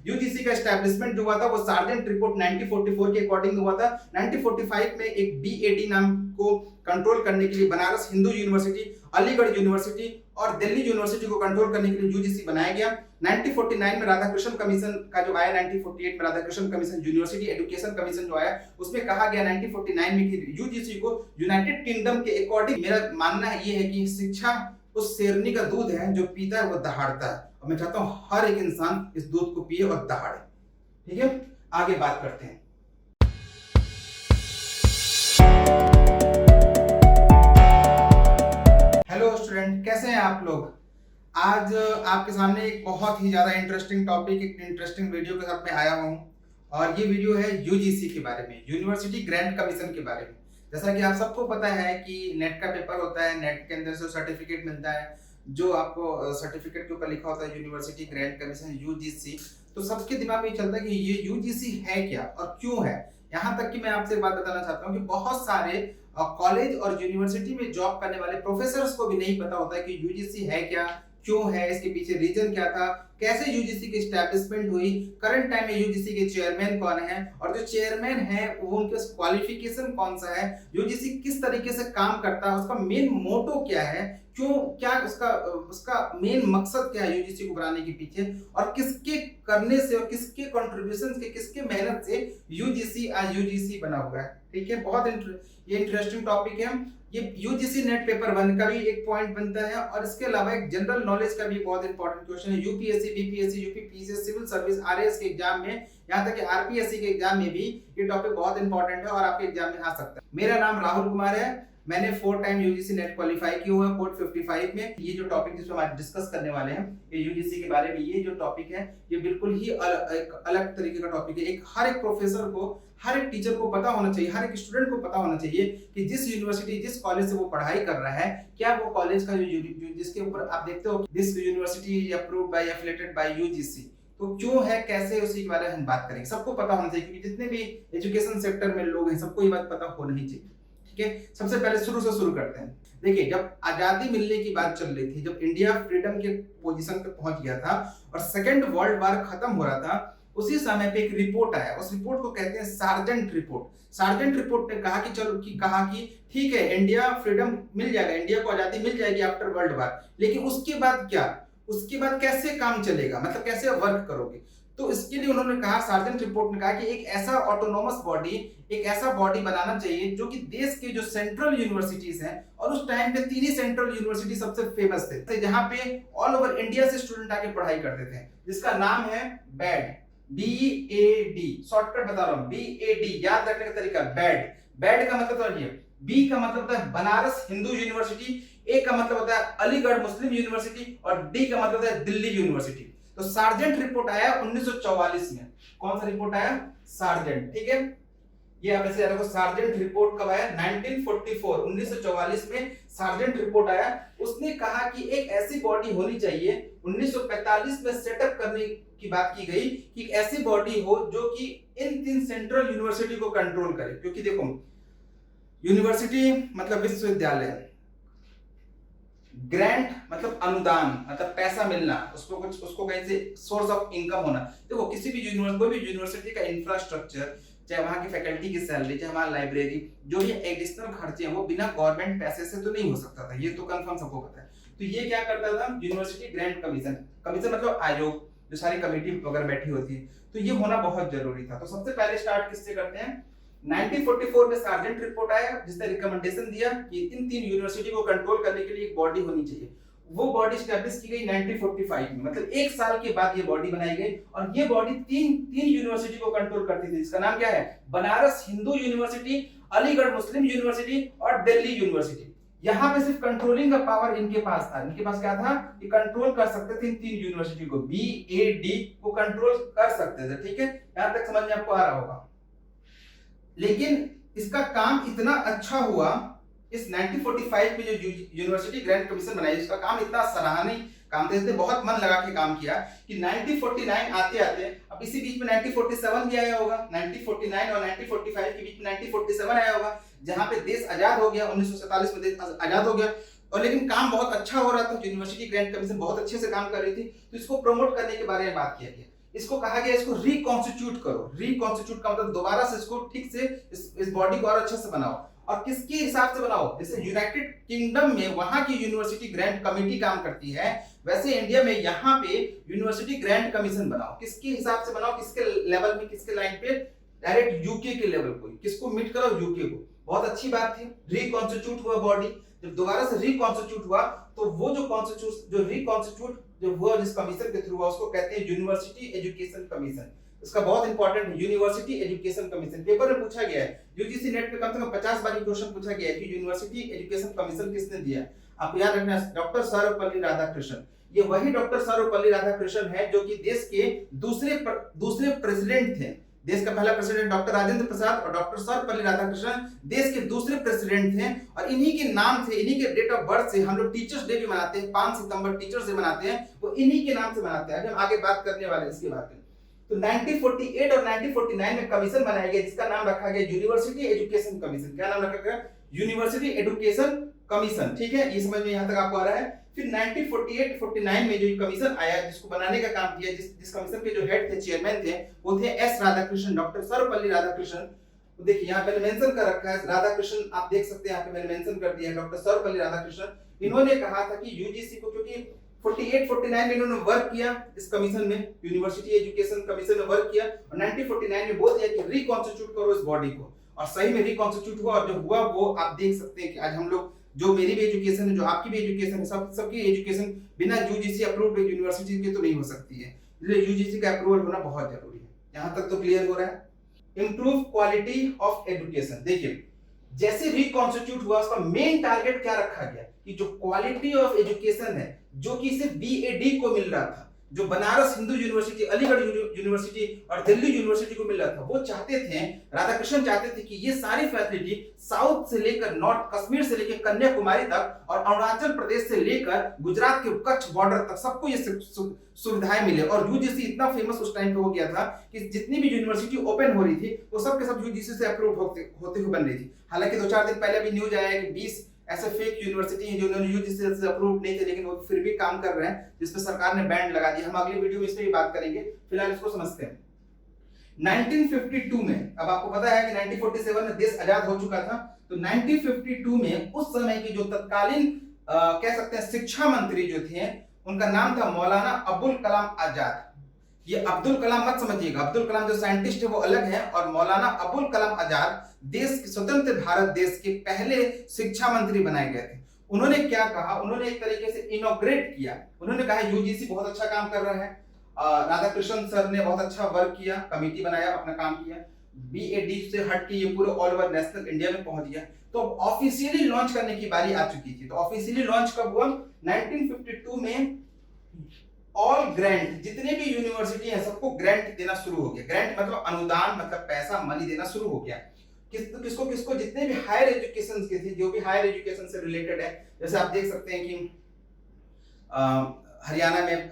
UGC का establishment जो हुआ था वो सार्जेंट रिपोर्ट 1944 के अकॉर्डिंग हुआ था। 1945 में एक बीएडी नाम को कंट्रोल करने के लिए बनारस हिंदू यूनिवर्सिटी, अलीगढ़ यूनिवर्सिटी और दिल्ली यूनिवर्सिटी को कंट्रोल करने के लिए यूजीसी बनाया गया। 1949 में राधाकृष्ण कमीशन का जो आया, 1948 में Radhakrishna commission, university education commission जो आया, उसमें कहा गया 1949 में कि यूजीसी को यूनाइटेड किंगडम के अकॉर्डिंग, मेरा मानना ये है कि शिक्षा उस शेरनी का दूध है जो पीता है वो दहाड़ता है, और मैं चाहता हूं हर एक इंसान इस दूध को पिए और दहाड़े। ठीक है, आगे बात करते हैं। हेलो स्टूडेंट, कैसे हैं आप लोग? आज आपके सामने एक बहुत ही ज्यादा इंटरेस्टिंग टॉपिक, एक इंटरेस्टिंग वीडियो के साथ में आया हूं, और ये वीडियो है यूजीसी के बारे में, यूनिवर्सिटी ग्रांट कमीशन के बारे में। जैसा कि आप सबको पता है कि नेट का पेपर होता है, नेट के अंदर से सर्टिफिकेट मिलता है, जो आपको सर्टिफिकेट के ऊपर लिखा होता है यूनिवर्सिटी ग्रांट कमीशन यूजीसी। तो सबके दिमाग में ये चलता है कि ये यूजीसी है क्या और क्यों है। यहाँ तक कि मैं आपसे एक बात बताना चाहता हूँ कि बहुत सारे कॉलेज और यूनिवर्सिटी में जॉब करने वाले प्रोफेसर्स को भी नहीं पता होता है कि यूजीसी है क्या, क्यों है, इसके पीछे रीजन क्या था, कैसे यूजीसी की एस्टैब्लिशमेंट हुई, करंट टाइम में यूजीसी के चेयरमैन कौन है, और जो चेयरमैन है वो उनके क्वालिफिकेशन कौन सा है, यूजीसी किस तरीके से काम करता है, उसका मेन मोटो क्या है, क्यों, क्या उसका मेन मकसद क्या है यूजीसी को बनाने के पीछे, और किसके करने से और किसके कंट्रीब्यूशन के, किसके मेहनत से यूजीसी आज यूजीसी बना हुआ है। ठीक है, बहुत ये इंटरेस्टिंग टॉपिक है। ये यूजीसी नेट पेपर 1 का भी एक पॉइंट बनता है, और इसके अलावा एक जनरल नॉलेज का भी बहुत इंपॉर्टेंट क्वेश्चन है। UPSC, BPSC, UPPCS, civil service, RAS के एग्जाम में, यहाँ तक कि आरपीएससी के एग्जाम में भी ये टॉपिक बहुत इंपॉर्टेंट है और आपके एग्जाम में आ सकता है। मेरा नाम राहुल कुमार है, मैंने 4 टाइम यूजीसी नेट क्वालिफाई किया हुआ है, कोड 55 में। ये जो टॉपिक जिसमें हम आज डिस्कस करने वाले हैं, ये यूजीसी के बारे में, ये जो टॉपिक है ये बिल्कुल ही एक अलग तरीके का टॉपिक है। एक हर एक प्रोफेसर को, हर एक टीचर को पता होना चाहिए, हर एक स्टूडेंट को पता होना चाहिए कि जिस यूनिवर्सिटी, जिस कॉलेज से वो पढ़ाई कर रहा है, क्या वो कॉलेज का जो जिसके ऊपर आप देखते हो this university approved by, affiliated bye UGC, तो क्यों है, कैसे, उसी के बारे में हम बात करेंगे। सबको पता होना चाहिए, क्योंकि जितने भी एजुकेशन सेक्टर में लोग हैं सबको ये बात पता होना ही चाहिए। ठीक है, सबसे पहले शुरू करते हैं। देखिए, जब आजादी मिलने की बात चल रही थी, जब इंडिया फ्रीडम के पोजीशन पे पहुंच गया था और सेकेंड वर्ल्ड वॉर खत्म हो रहा था, उसी समय पे एक रिपोर्ट आया। उस रिपोर्ट को कहते हैं सार्जेंट रिपोर्ट। सार्जेंट रिपोर्ट ने कहा कि ठीक है, इंडिया फ्रीडम मिल जाएगा, इंडिया को आजादी मिल जाएगी आफ्टर वर्ल्ड वॉर, लेकिन उसके बाद क्या, उसके बाद कैसे काम चलेगा, मतलब कैसे वर्क करोगे। तो इसके लिए उन्होंने कहा, सार्जेंट रिपोर्ट ने कहा कि एक ऐसा ऑटोनोमस बॉडी, एक ऐसा बॉडी बनाना चाहिए जो कि देश के जो सेंट्रल यूनिवर्सिटीज हैं, और उस टाइम पे 3 ही सेंट्रल यूनिवर्सिटी सबसे फेमस थे, जहां पे ऑल ओवर इंडिया से स्टूडेंट आके पढ़ाई करते थे, जिसका नाम है बैड, बीएडी, शॉर्टकट बता रहा हूं, बीएडी, याद रखने का तरीका, बैड। बैड का मतलब समझिए, बी का मतलब होता है बनारस हिंदू यूनिवर्सिटी, ए का मतलब होता है अलीगढ़ मुस्लिम यूनिवर्सिटी, और डी का मतलब होता है दिल्ली यूनिवर्सिटी। तो सार्जेंट रिपोर्ट आया 1944 में। कौन सा रिपोर्ट आया? सार्जेंट। ठीक है, ये आप ऐसे याद रखो, सार्जेंट रिपोर्ट कब आया? 1944, 1944 में सार्जेंट रिपोर्ट आया। उसने कहा कि एक ऐसी बॉडी होनी चाहिए, 1945 में सेटअप करने की बात की गई कि एक ऐसी बॉडी हो जो कि इन 3 सेंट्रल यूनिवर्सिटी को कंट्रोल करे। क्योंकि देखो, यूनिवर्सिटी मतलब विश्वविद्यालय, ग्रांट मतलब अनुदान, मतलब पैसा मिलना, उसको कहीं से सोर्स ऑफ इनकम होना। देखो, किसी भी कोई भी यूनिवर्सिटी का इंफ्रास्ट्रक्चर, चाहे वहां की फैकल्टी की सैलरी, चाहे वहां लाइब्रेरी, जो भी एडिशनल खर्चे हैं, वो बिना गवर्नमेंट पैसे से तो नहीं हो सकता था, ये तो कंफर्म सबको पता है। तो ये क्या करता था, यूनिवर्सिटी ग्रांट कमीशन, कमीशन मतलब आयोग, जो सारी कमेटी वगैरह बैठी होती है, तो ये होना बहुत जरूरी था। तो सबसे पहले स्टार्ट किससे करते हैं? 1944 में सार्जेंट रिपोर्ट आया, जिसने रिकमेंडेशन दिया कि इन 3 यूनिवर्सिटी को कंट्रोल करने के लिए एक बॉडी होनी चाहिए। वो बॉडी स्टैब्लिश की गई 1945 में, मतलब 1 साल के बाद ये बॉडी बनाई गई, और ये बॉडी तीन यूनिवर्सिटी को कंट्रोल करती थी, जिसका नाम क्या है? बनारस हिंदू यूनिवर्सिटी, अलीगढ़ मुस्लिम यूनिवर्सिटी और दिल्ली यूनिवर्सिटी। यहाँ पे सिर्फ कंट्रोलिंग का पावर इनके पास था। इनके पास क्या था कि कंट्रोल कर सकते थे इन 3 यूनिवर्सिटी को, बी ए डी को कंट्रोल कर सकते थे। ठीक है, यहां तक समझ में आपको आ रहा होगा। लेकिन इसका काम इतना अच्छा हुआ, इस 1945 में जो यूनिवर्सिटी ग्रांट कमीशन बनाई, इसका काम इतना सराहनीय काम था, इसने बहुत मन लगा के काम किया कि 1949 आते आते, अब इसी बीच में 1947 भी आया होगा, 1949 और 1945 के बीच में 1947 आया होगा, जहां पे देश आजाद हो गया, 1947 में देश आजाद हो गया। और लेकिन काम बहुत अच्छा हो रहा था, यूनिवर्सिटी ग्रांट कमीशन बहुत अच्छे से काम कर रही थी, तो इसको प्रमोट करने के बारे में बात किया गया इसको कहा गया इसको रिकॉन्स्टिट्यूट करो। रिकॉन्स्टिट्यूट का मतलब दोबारा से इसको ठीक से इस बॉडी को और अच्छे से बनाओ। और किसके हिसाब से बनाओ? जैसे यूनाइटेड किंगडम में वहां की यूनिवर्सिटी ग्रांट कमेटी काम करती है, वैसे इंडिया में यहाँ पे यूनिवर्सिटी ग्रांट कमीशन बनाओ। किसके हिसाब से बनाओ? किसके लेवल में, किसके लाइन पे? डायरेक्ट यूके के लेवल को। किसको मीट करो? यूके को। बहुत अच्छी बात थी। रिकॉन्स्टिट्यूट हुआ बॉडी, जब दोबारा से रिकॉन्स्टिट्यूट हुआ तो वो जो रिकॉन्स्टिट्यूट जो हुआ जिस कमीशन के थ्रू हुआ उसको कहते हैं यूनिवर्सिटी एजुकेशन कमीशन। इसका बहुत इंपॉर्टेंट है, यूनिवर्सिटी एजुकेशन कमीशन। पेपर में पूछा गया है, यूजीसी नेट पे कम से कम 50 बार क्वेश्चन पूछा गया है कि यूनिवर्सिटी एजुकेशन कमीशन किसने दिया। आप याद रखना, डॉक्टर सर्वपल्ली राधाकृष्णन। ये वही डॉक्टर सर्वपल्ली राधाकृष्णन है जो कि देश के दूसरे प्रेसिडेंट थे। देश का पहला प्रेसिडेंट डॉक्टर राजेंद्र प्रसाद और डॉक्टर सर्वपल्ली राधाकृष्णन देश के दूसरे प्रेसिडेंट थे। और इन्हीं के नाम से, इन्हीं के डेट ऑफ बर्थ से हम लोग टीचर्स डे भी मनाते हैं। 5 सितंबर टीचर्स डे मनाते हैं, वो इन्हीं के नाम से मनाते हैं। अभी हम आगे बात करने वाले हैं इसके बारे में। तो 1948 और 1949 में कमीशन बनाया गया जिसका नाम रखा गया यूनिवर्सिटी एजुकेशन कमीशन। क्या नाम रखा गया? University education commission. ठीक है, ये समझ में यहां तक आपको आ रहा है। फिर 1948-49 में जो कमीशन आया जिसको बनाने का काम किया, जिस कमीशन के जो हेड थे, चेयरमैन थे, वो थे एस राधाकृष्णन, डॉक्टर सर्वपल्ली राधाकृष्णन। तो देखिए यहाँ पे मेंशन कर रखा है राधाकृष्णन, आप देख सकते हैं यहाँ पे मैंने मेंशन कर दिया है डॉक्टर सर्वपल्ली राधाकृष्णन। इन्होंने कहा था कि यूजीसी को, क्योंकि 48-49 में इन्होंने वर्क किया इस कमीशन में, यूनिवर्सिटी एजुकेशन कमीशन में वर्क किया, और 1949 में बोल दिया कि रिकॉन्स्टिट्यूट करो इस बॉडी को। और सही में रिकॉन्स्टिट्यूट हुआ, और जो हुआ वो आप देख सकते हैं कि आज हम लोग, जो मेरी भी एजुकेशन है, जो आपकी भी एजुकेशन है, सबकी एजुकेशन बिना यूजीसी अप्रूव्ड यूनिवर्सिटी के तो नहीं हो सकती है। इसलिए यूजीसी का अप्रूवल होना बहुत जरूरी है। यहां तक तो क्लियर हो रहा है। Improve quality of education. देखिए जैसे रिकॉन्स्टिट्यूट हुआ उसका मेन टारगेट क्या रखा गया कि जो क्वालिटी ऑफ एजुकेशन है, जो कि सिर्फ बीएडी को मिल रहा था, जो बनारस हिंदू यूनिवर्सिटी, अलीगढ़ यूनिवर्सिटी और दिल्ली यूनिवर्सिटी को मिल रहा था, वो चाहते थे, राधाकृष्णन चाहते थे कि ये सारी फैसिलिटी साउथ से लेकर नॉर्थ, कश्मीर से लेकर कन्याकुमारी तक और अरुणाचल प्रदेश से लेकर गुजरात के कच्छ बॉर्डर तक सबको ये सुविधाएं मिले। और यूजीसी इतना फेमस उस टाइम पे हो गया था कि जितनी भी यूनिवर्सिटी ओपन हो रही थी वो सब के सब यूजीसी से अप्रूव होते हुए बन रही थी। हालांकि 2-4 दिन पहले भी न्यूज आया है कि 20 ऐसे फेक यूनिवर्सिटी हैं जो यूजीसी से अप्रूव नहीं थे, लेकिन वो फिर भी काम कर रहे हैं, जिस पे सरकार ने बैन लगा दिया। हम अगली वीडियो में इस पे भी बात करेंगे, फिलहाल इसको समझते हैं। 1952 में, अब आपको पता है कि 1947 में देश आजाद हो चुका था, तो 1952 में उस समय की जो तत्कालीन कह सकते हैं शिक्षा मंत्री जो थे, उनका नाम था मौलाना अबुल कलाम आजाद। ये अब्दुल कलाम मत समझिएगा, अब्दुल कलाम जो साइंटिस्ट है वो अलग है, और मौलाना अबुल कलाम आजाद देश के स्वतंत्र भारत देश के पहले शिक्षा मंत्री बनाए गए थे। उन्होंने क्या कहा? उन्होंने एक तरीके से इनॉग्रेट किया। उन्होंने कहा यूजीसी बहुत अच्छा काम कर रहा है, राधाकृष्णन सर ने बहुत अच्छा वर्क किया, कमेटी बनाया, अपना काम किया, बीएडी से हट के ये पूरे ऑल ओवर नेशनल इंडिया में पहुंच गया। तो ऑफिशियली लॉन्च करने की बारी आ चुकी थी। तो ऑफिशियली लॉन्च कब हुआ? 1952 में ऑल ग्रांट, जितने भी यूनिवर्सिटी हैं सबको ग्रांट देना शुरू हो गया। ग्रांट मतलब अनुदान, मतलब पैसा, मनी देना शुरू हो गया। किसको? जितने भी हायर एजुकेशन के थे, जो भी हायर एजुकेशन से रिलेटेड है। जैसे आप देख सकते हैं कि हरियाणा में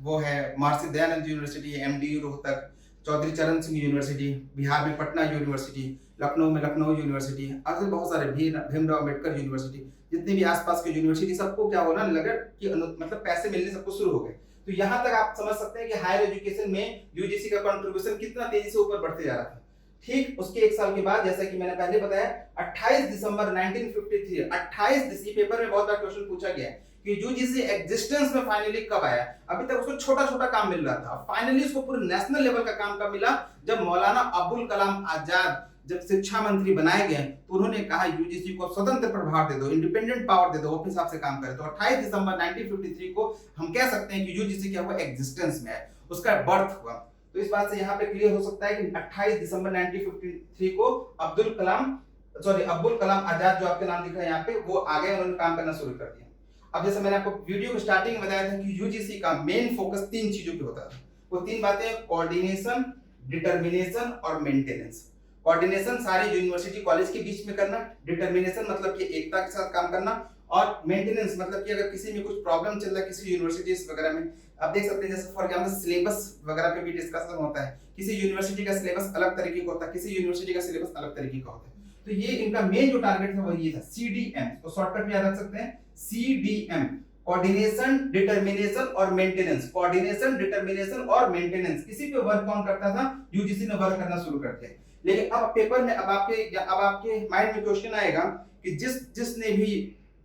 वो है महर्षि दयानंद यूनिवर्सिटी, एमडीयू रोहतक, चौधरी चरण सिंह यूनिवर्सिटी, बिहार में पटना यूनिवर्सिटी, लखनऊ में लखनऊ यूनिवर्सिटी, और बहुत सारे भीमराव अम्बेडकर यूनिवर्सिटी, जितनी भी आसपास की यूनिवर्सिटी, सबको क्या होना लगा कि मतलब पैसे मिलने सबको शुरू हो गए। तो यहाँ तक आप समझ सकते हैं कि हायर एजुकेशन में यूजीसी का कंट्रीब्यूशन कितना तेजी से ऊपर बढ़ते जा रहा था। ठीक उसके एक साल के बाद, जैसा कि मैंने पहले बताया, 28 दिसंबर 1953, 28 पेपर में बहुत बार क्वेश्चन पूछा गया है कि यूजीसी एग्जिस्टेंस में फाइनली कब आया। अभी तक उसको छोटा छोटा काम मिल रहा था, फाइनली उसको पूरे नेशनल लेवल का काम कब मिला? जब मौलाना अबुल कलाम आजाद जब शिक्षा मंत्री बनाए गए तो उन्होंने कहा यूजीसी को स्वतंत्र प्रभार दे दो, इंडिपेंडेंट पावर दे दो, अपने हिसाब से काम करे। तो 28 दिसंबर 1953 को हम कह सकते हैं कि यूजीसी क्या हुआ? एग्जिस्टेंस में है, उसका बर्थ हुआ। तो इस बात से यहाँ पे क्लियर हो सकता है कि 28 दिसंबर 1953 को अब्दुल कलाम आजाद, जो आपके नाम दिख रहा है यहाँ पे, वो आ गए, उन्होंने काम करना शुरू कर दिया। अब जैसे मैंने आपको वीडियो के स्टार्टिंग में बताया था कि यूजीसी का मेन फोकस 3 चीजों पे होता था। वो 3 बातें, कोऑर्डिनेशन, डिटर्मिनेशन और मेंटेनेंस। कोऑर्डिनेशन सारी यूनिवर्सिटी कॉलेज के बीच में करना, डिटर्मिनेशन मतलब कि एकता के साथ काम करना, और मेंटेनेंस मतलब कि अगर किसी में कुछ प्रॉब्लम चल रहा है किसी यूनिवर्सिटीज वगैरह में, आप देख सकते हैं जैसे फॉर एग्जांपल सिलेबस वगैरह पे भी डिस्कशन होता है। किसी यूनिवर्सिटी का सिलेबस अलग तरीके का होता है, किसी यूनिवर्सिटी का सिलेबस अलग तरीके का होता है। तो ये इनका मेन जो टारगेट था वो ये था, CDM, तो शॉर्टकट में याद रख सकते हैं, CDM, कोऑर्डिनेशन, डिटरमिनेशन और मेंटेनेंस, कोऑर्डिनेशन, डिटरमिनेशन और मेंटेनेंस, किसी पे वर्क कौन करता था? यूजीसी ने वर्क करना शुरू कर दिया। लेकिन अब पेपर में अब आपके माइंड में क्वेश्चन आएगा कि जिसने भी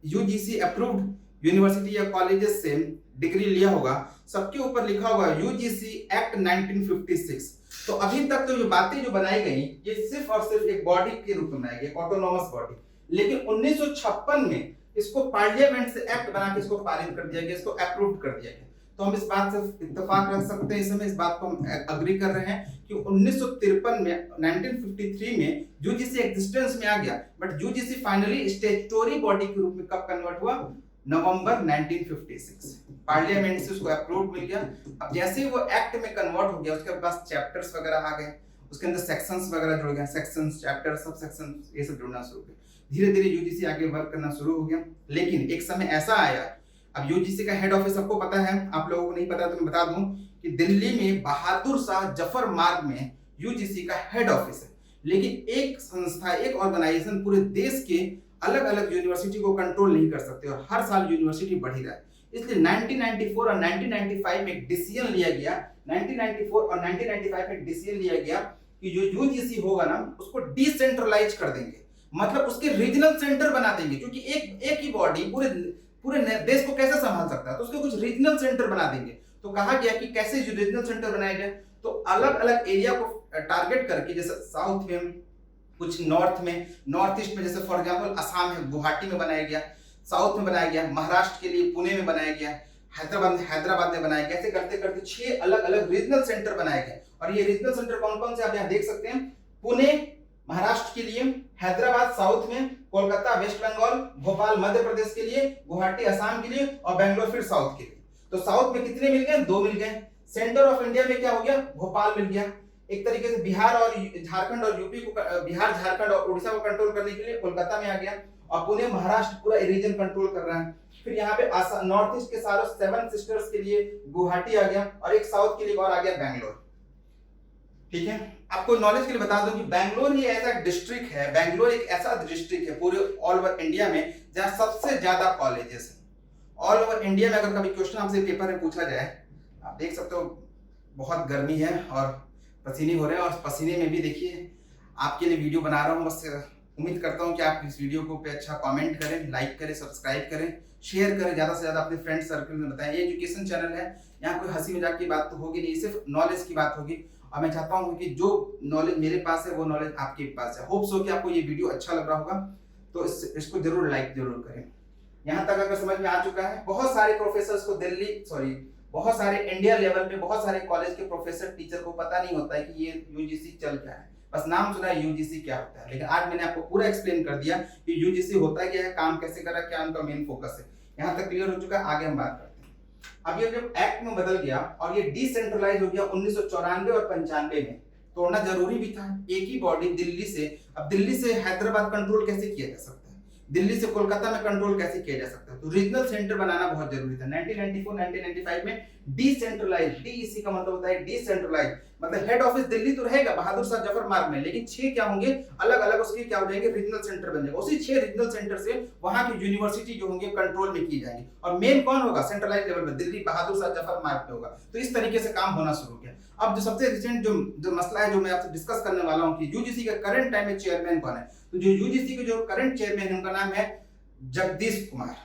यूजीसी अप्रूव्ड यूनिवर्सिटी या कॉलेजेस से डिग्री लिया होगा, सबके ऊपर लिखा होगा यूजीसी एक्ट 1956। तो अभी तक तो ये बातें जो बनाई गई, ये सिर्फ और सिर्फ एक बॉडी के रूप में बनाई गई, ऑटोनोमस बॉडी। लेकिन 1956 में इसको पार्लियामेंट से एक्ट बना के इसको पारित कर दिया गया, इसको अप्रूव कर दिया गया। तो हम इस बात से इत्तेफाक रख सकते हैं, इस समय इस बात को हम अग्री कर रहे हैं कि 1953 में 1953 में यूजीसी एग्जिस्टेंस में आ गया, but UGC finally statutory body के रूप में कब कन्वर्ट हुआ? नवंबर 1956, पार्लियामेंट से उसको अप्रूव मिल गया। अब जैसे ही वो एक्ट में कन्वर्ट हो गया, उसके पास चैप्टर्स वगैरह आ गए, उसके अंदर सेक्शंस वगैरह जुड़ गए, सेक्शंस, चैप्टर, सब सेक्शंस, ये सब जुड़ना शुरू हो गया। धीरे धीरे यूजीसी आगे वर्क करना शुरू हो गया। लेकिन एक समय ऐसा आया, अब यूजीसी का हेड ऑफिस सबको पता है, आप लोगों को नहीं पता तो मैं बता दूं कि दिल्ली में बहादुर शाह जफर मार्ग में यूजीसी का हेड ऑफिस है। लेकिन एक संस्था, एक ऑर्गेनाइजेशन पूरे देश के अलग अलग यूनिवर्सिटी को कंट्रोल नहीं कर सकते और हर साल यूनिवर्सिटी बढ़ ही रहा है। इसलिए 1994 और 1995 में एक डिसीजन लिया गया, 1994 और 1995 में एक डिसीजन लिया गया कि जो यूजीसी होगा ना, उसको डिसेंट्रलाइज कर देंगे, मतलब उसके रीजनल सेंटर बना देंगे, क्योंकि एक ही बॉडी पूरे देश को कैसे संभाल सकता है, तो उसके कुछ रीजनल सेंटर बना देंगे। तो कहा गया कि कैसे रीजनल सेंटर बनाया जाए, तो अलग अलग एरिया को टारगेट करके, जैसे साउथ में, कुछ नॉर्थ में, नॉर्थ ईस्ट में, जैसे फॉर एग्जांपल असम में गुवाहाटी में बनाया गया, साउथ में बनाया गया, महाराष्ट्र के लिए पुणे में बनाया गया, हैदराबाद में बनाया गया। ऐसे करते करते 6 अलग अलग रीजनल सेंटर बनाए गए। और ये रीजनल सेंटर कौन कौन से आप यहाँ देख सकते हैं? पुणे महाराष्ट्र के लिए, हैदराबाद साउथ में, कोलकाता वेस्ट बंगाल, भोपाल मध्य प्रदेश के लिए, गुवाहाटी असम के लिए और बेंगलोर फिर साउथ के लिए। तो साउथ में कितने मिल गए? 2 मिल गए। सेंटर ऑफ इंडिया में क्या हो गया? भोपाल मिल गया। एक तरीके से बिहार और झारखंड और यूपी को, बिहार, झारखंड और उड़ीसा को कंट्रोल करने के लिए कोलकाता में आ गया। और पुणे महाराष्ट्र पूरा रीजन कंट्रोल कर रहा है। फिर यहाँ पे नॉर्थ ईस्ट के सारे 7 सिस्टर्स के लिए गुवाहाटी आ गया और एक साउथ के लिए और आ गया बेंगलोर। ठीक है, आपको नॉलेज के लिए बता दूं कि बेंगलोर ही ऐसा डिस्ट्रिक्ट है, बेंगलोर एक ऐसा डिस्ट्रिक्ट है पूरे ऑल ओवर इंडिया में जहां सबसे ज्यादा कॉलेजेस हैं। ऑल ओवर इंडिया में अगर कभी क्वेश्चन आपसे पेपर में पूछा जाए, आप देख सकते हो बहुत गर्मी है और पसीने हो रहे हैं, और पसीने में भी देखिए आपके लिए वीडियो बना रहा हूँ। बस उम्मीद करता हूँ कि आप इस वीडियो को पे अच्छा कमेंट करें, लाइक करें, सब्सक्राइब करें, शेयर करें, ज़्यादा से ज़्यादा अपने फ्रेंड सर्कल में बताएं। ये एजुकेशन चैनल है, यहाँ कोई हंसी मजाक की बात तो होगी नहीं, सिर्फ नॉलेज की बात होगी। और मैं चाहता हूँ कि जो नॉलेज मेरे पास है वो नॉलेज आपके पास है। होप सो कि आपको ये वीडियो अच्छा लग रहा होगा, तो इसको जरूर लाइक जरूर करें। यहाँ तक अगर समझ में आ चुका है, बहुत सारे प्रोफेसर्स को बहुत सारे इंडिया लेवल पे बहुत सारे कॉलेज के प्रोफेसर टीचर को पता नहीं होता है कि ये यूजीसी चल क्या है, बस नाम सुना है यूजीसी क्या होता है। लेकिन आज मैंने आपको पूरा एक्सप्लेन कर दिया कि यूजीसी होता क्या है, काम कैसे कर रहा है, क्या उनका मेन फोकस है। यहाँ तक क्लियर हो चुका है, आगे हम बात करते हैं। अब ये जब एक्ट में बदल गया और ये डिसेंट्रलाइज हो गया 1994 और 95 में, तोड़ना जरूरी भी था। एक ही बॉडी दिल्ली से, अब दिल्ली से हैदराबाद कंट्रोल कैसे किया जा सकता है, दिल्ली से कोलकाता में कंट्रोल कैसे किया जा सकता है, तो रीजनल सेंटर बनाना बहुत जरूरी था। 1994-1995 में डिसेंट्रलाइज, डीईसी का मतलब होता है डिसेंट्रलाइज, मतलब हेड ऑफिस दिल्ली तो रहेगा बहादुर शाह जफर मार्ग में, लेकिन 6 क्या होंगे अलग अलग, उसके क्या हो जाएंगे रीजनल सेंटर बन जाएगा। उसी 6 रीजनल सेंटर से वहां की यूनिवर्सिटी जो होंगे कंट्रोल में की जाएंगी, और मेन कौन होगा सेंट्रलाइज लेवल में, दिल्ली बहादुर शाह जफर मार्ग पे होगा। तो इस तरीके से काम होना शुरू किया। अब जो सबसे रिसेंट जो मसला है जो मैं आपसे डिस्कस करने वाला हूँ कि यूजीसी का करंट टाइम में चेयरमैन कौन है, तो जो यूजीसी के जो करंट चेयरमैन है उनका नाम है जगदीश कुमार।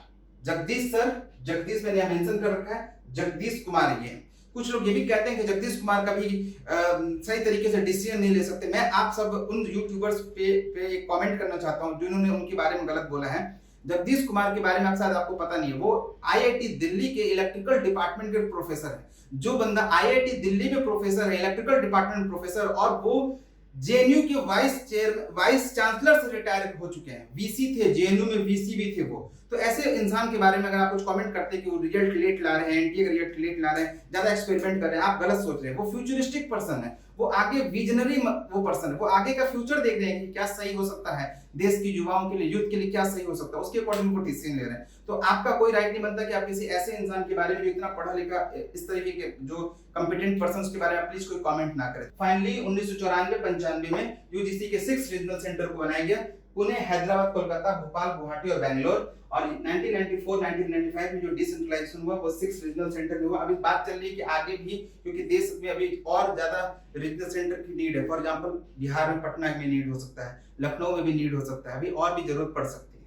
जगदीश सर, जगदीश मैंने यहाँ मेंशन कर रखा है, जगदीश कुमार ये। कुछ लोग ये भी कहते हैं कि जगदीश कुमार कभी सही तरीके से डिसीजन नहीं ले सकते। मैं आप सब उन यूट्यूबर्स पे एक कमेंट करना चाहता हूँ जिन्होंने उनके बारे में गलत बोला है। जगदीश कुमार के बारे में शायद आपको पता नहीं है, वो आईआईटी दिल्ली के इलेक्ट्रिकल डिपार्टमेंट के प्रोफेसर है। जो बंदा आईआईटी दिल्ली में प्रोफेसर है, इलेक्ट्रिकल डिपार्टमेंट प्रोफेसर, और वो जेएनयू के वाइस चांसलर से रिटायर हो चुके हैं, वीसी थे, जेएनयू में वीसी भी थे वो। तो ऐसे इंसान के बारे में अगर आप कुछ कमेंट करते हैं कि वो रिजल्ट लेट ला रहे हैं, एनटीए का रिजल्ट लेट ला रहे हैं, ज्यादा एक्सपेरिमेंट कर रहे हैं, आप गलत सोच रहे हैं। वो फ्यूचरिस्टिक पर्सन है, वो आगे विजनरी वो पर्सन है, वो आगे का फ्यूचर देख रहे हैं कि क्या सही हो सकता है देश की युवाओं के लिए, यूथ के लिए क्या सही हो सकता है, उसके अकॉर्डिंग वो डिसीजन ले रहे हैं। तो आपका कोई राइट नहीं बनता कि आप किसी ऐसे इंसान के बारे में जो इतना पढ़ा लिखा, इस तरीके के जो कंपिटेंट पर्संस के बारे में प्लीज कोई कमेंट ना करें। फाइनली 1994-95 में यूजीसी के 6 रीजनल सेंटर को बनाया गया, पुणे, हैदराबाद, कोलकाता, भोपाल, गुवाहाटी और बैंगलोर। और 1994-1995 में जो डिसेंट्रलाइजेशन हुआ वो 6 रीजनल सेंटर में हुआ। अभी बात चल रही है कि आगे भी, क्योंकि देश में अभी और ज्यादा रीजनल सेंटर की नीड है। फॉर एग्जांपल बिहार में पटना में नीड हो सकता है, लखनऊ में भी नीड हो सकता है, अभी और भी जरूरत पड़ सकती है।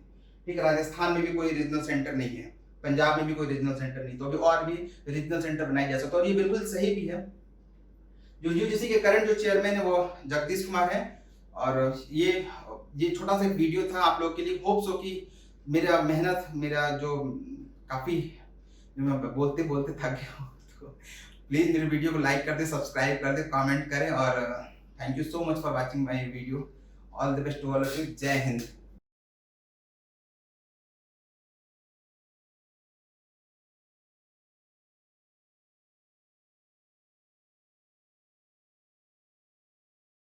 ठीक है, राजस्थान में भी कोई रीजनल सेंटर नहीं है, पंजाब में भी कोई रीजनल सेंटर नहीं, तो अभी और भी रीजनल सेंटर बनाए जा सकते हैं। और ये बिल्कुल सही भी है। जो यूजीसी के करंट जो चेयरमैन है वो जगदीश कुमार है। और ये छोटा सा वीडियो था आप लोगों के लिए। होप सो कि मेरा मेहनत, मेरा जो काफी, जो मैं बोलते बोलते थक गया हूँ, तो प्लीज मेरे वीडियो को लाइक कर दे, सब्सक्राइब कर दे, कमेंट करें। और thank you so much for watching my video. All the best to all of you. जय हिंद।